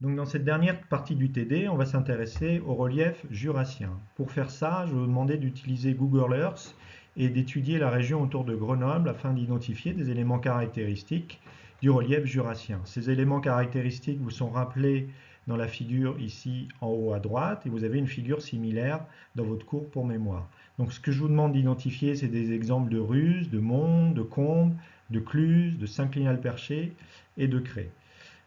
Donc dans cette dernière partie du TD, on va s'intéresser au relief jurassien. Pour faire ça, je vais vous demander d'utiliser Google Earth et d'étudier la région autour de Grenoble afin d'identifier des éléments caractéristiques du relief jurassien. Ces éléments caractéristiques vous sont rappelés dans la figure ici en haut à droite et vous avez une figure similaire dans votre cours pour mémoire. Donc ce que je vous demande d'identifier, c'est des exemples de ruses, de monts, de combes, de cluses, de synclinales perchées et de craies.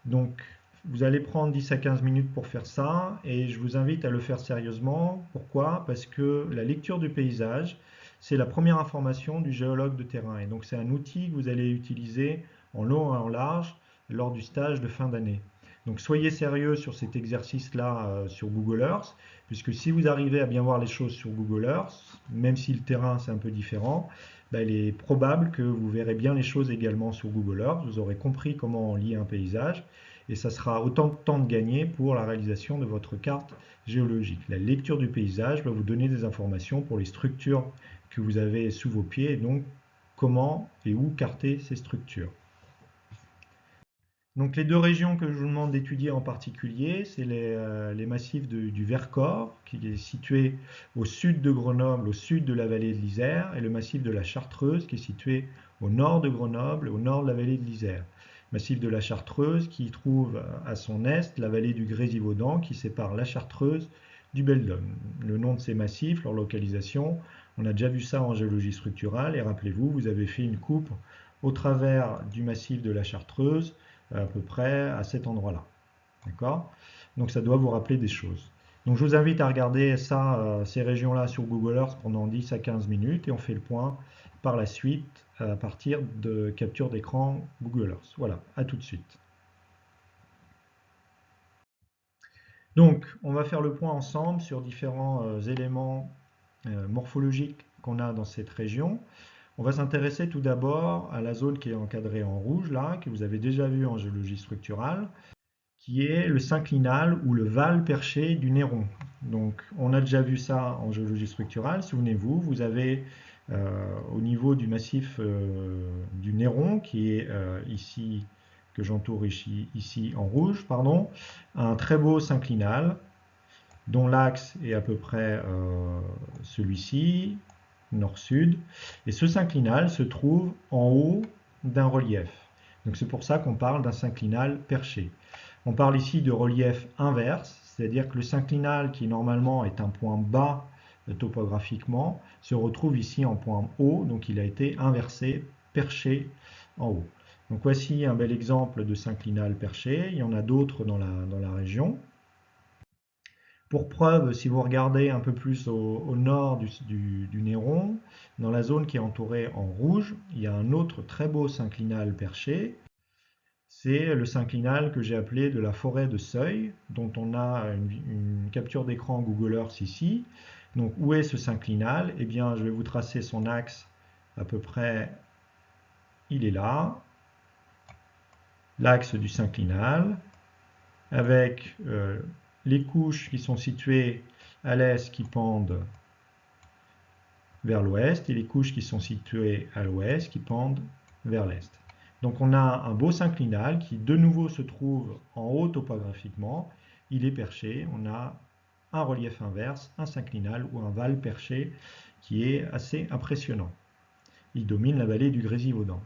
Donc vous allez prendre 10 à 15 minutes pour faire ça et je vous invite à le faire sérieusement. Pourquoi? Parce que la lecture du paysage, c'est la première information du géologue de terrain. Et donc c'est un outil que vous allez utiliser en long et en large lors du stage de fin d'année. Donc soyez sérieux sur cet exercice-là sur Google Earth, puisque si vous arrivez à bien voir les choses sur Google Earth, même si le terrain c'est un peu différent, il est probable que vous verrez bien les choses également sur Google Earth. Vous aurez compris comment on lit un paysage et ça sera autant de temps de gagner pour la réalisation de votre carte géologique. La lecture du paysage va vous donner des informations pour les structures que vous avez sous vos pieds et donc comment et où carter ces structures. Donc les deux régions que je vous demande d'étudier en particulier, c'est les massifs du Vercors, qui est situé au sud de Grenoble, au sud de la vallée de l'Isère, et le massif de la Chartreuse, qui est situé au nord de Grenoble, au nord de la vallée de l'Isère. Massif de la Chartreuse qui trouve à son est la vallée du Grésivaudan, qui sépare la Chartreuse du Beldon. Le nom de ces massifs, leur localisation, on a déjà vu ça en géologie structurale, et rappelez-vous, vous avez fait une coupe au travers du massif de la Chartreuse, à peu près à cet endroit-là. D'accord? Donc ça doit vous rappeler des choses. Donc je vous invite à regarder ça, ces régions-là sur Google Earth pendant 10 à 15 minutes et on fait le point par la suite à partir de capture d'écran Google Earth. Voilà, à tout de suite. Donc on va faire le point ensemble sur différents éléments morphologiques qu'on a dans cette région. On va s'intéresser tout d'abord à la zone qui est encadrée en rouge, là, que vous avez déjà vu en géologie structurale, qui est le synclinal ou le val perché du Néron. Donc on a déjà vu ça en géologie structurale, souvenez-vous, vous avez au niveau du massif du Néron, qui est ici, que j'entoure ici en rouge, pardon, un très beau synclinal, dont l'axe est à peu près celui-ci, nord-sud, et ce synclinal se trouve en haut d'un relief. Donc c'est pour ça qu'on parle d'un synclinal perché. On parle ici de relief inverse, c'est-à-dire que le synclinal, qui normalement est un point bas topographiquement, se retrouve ici en point haut, donc il a été inversé, perché en haut. Donc voici un bel exemple de synclinal perché, il y en a d'autres dans la région. Pour preuve, si vous regardez un peu plus au nord du Néron, dans la zone qui est entourée en rouge, il y a un autre très beau synclinal perché. C'est le synclinal que j'ai appelé de la forêt de Seuil, dont on a une capture d'écran Google Earth ici. Donc où est ce synclinal? Eh bien, je vais vous tracer son axe à peu près, il est là, l'axe du synclinal, avec les couches qui sont situées à l'est qui pendent vers l'ouest et les couches qui sont situées à l'ouest qui pendent vers l'est. Donc on a un beau synclinal qui de nouveau se trouve en haut topographiquement. Il est perché, on a un relief inverse, un synclinal ou un val perché qui est assez impressionnant. Il domine la vallée du Grésivaudan.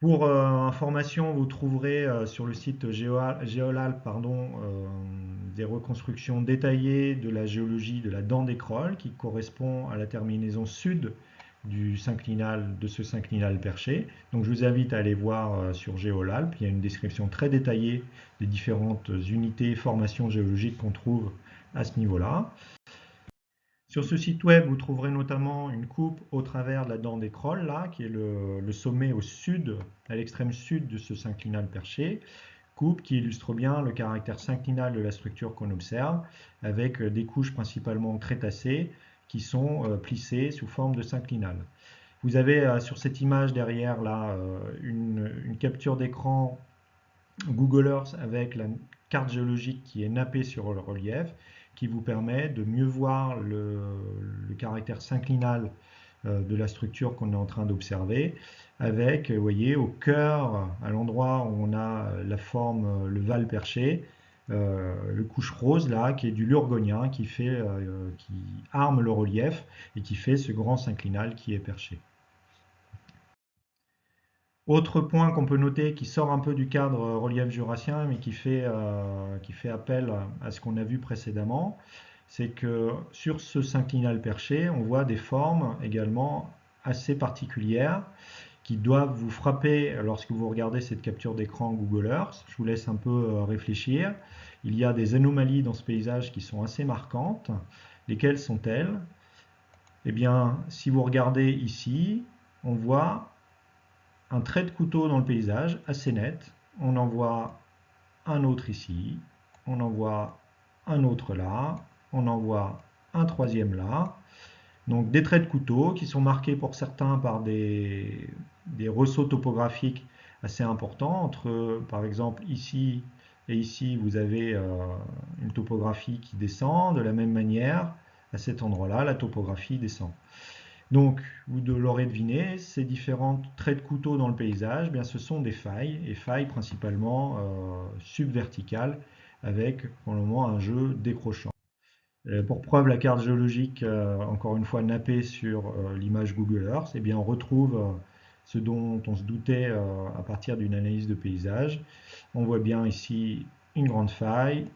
Pour information, vous trouverez sur le site Géolal des reconstructions détaillées de la géologie de la dent d'écrole qui correspond à la terminaison sud de ce synclinal perché. Donc je vous invite à aller voir sur Géolalp, il y a une description très détaillée des différentes unités, formations géologiques qu'on trouve à ce niveau-là. Sur ce site web, vous trouverez notamment une coupe au travers de la dent d'écrole, là, qui est le sommet au sud, à l'extrême sud de ce synclinal perché. Coupe qui illustre bien le caractère synclinal de la structure qu'on observe, avec des couches principalement crétacées qui sont plissées sous forme de synclinal. Vous avez sur cette image derrière là une capture d'écran Google Earth avec la carte géologique qui est nappée sur le relief, qui vous permet de mieux voir le caractère synclinal de la structure qu'on est en train d'observer, avec, vous voyez, au cœur, à l'endroit où on a la forme, le val perché, le couche rose là, qui est du lurgonien, qui arme le relief et qui fait ce grand synclinal qui est perché. Autre point qu'on peut noter qui sort un peu du cadre relief jurassien, mais qui fait appel à ce qu'on a vu précédemment, c'est que sur ce synclinal perché, on voit des formes également assez particulières qui doivent vous frapper lorsque vous regardez cette capture d'écran Google Earth. Je vous laisse un peu réfléchir. Il y a des anomalies dans ce paysage qui sont assez marquantes. Lesquelles sont-elles? Eh bien, si vous regardez ici, on voit un trait de couteau dans le paysage assez net. On en voit un autre ici, on en voit un autre là, on en voit un troisième là. Donc des traits de couteau qui sont marqués pour certains par des ressauts topographiques assez importants. Entre, par exemple, ici et ici, vous avez une topographie qui descend. De la même manière, à cet endroit-là, la topographie descend. Donc, vous l'aurez deviné, ces différents traits de couteau dans le paysage, eh bien, ce sont des failles, et failles principalement subverticales, avec pour le moment un jeu décrochant. Pour preuve, la carte géologique, encore une fois nappée sur l'image Google Earth, eh bien, on retrouve ce dont on se doutait à partir d'une analyse de paysage. On voit bien ici une grande faille,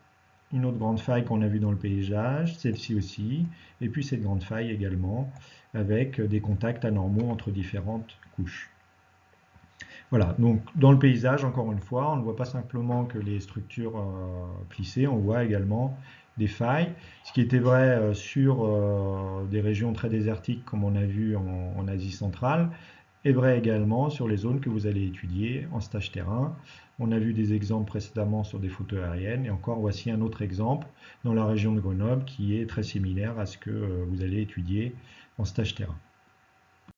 une autre grande faille qu'on a vue dans le paysage, celle-ci aussi, et puis cette grande faille également, avec des contacts anormaux entre différentes couches. Voilà, donc dans le paysage, encore une fois, on ne voit pas simplement que les structures plissées, on voit également des failles, ce qui était vrai sur des régions très désertiques comme on a vu en Asie centrale, est vrai également sur les zones que vous allez étudier en stage terrain. On a vu des exemples précédemment sur des photos aériennes et encore voici un autre exemple dans la région de Grenoble qui est très similaire à ce que vous allez étudier en stage terrain.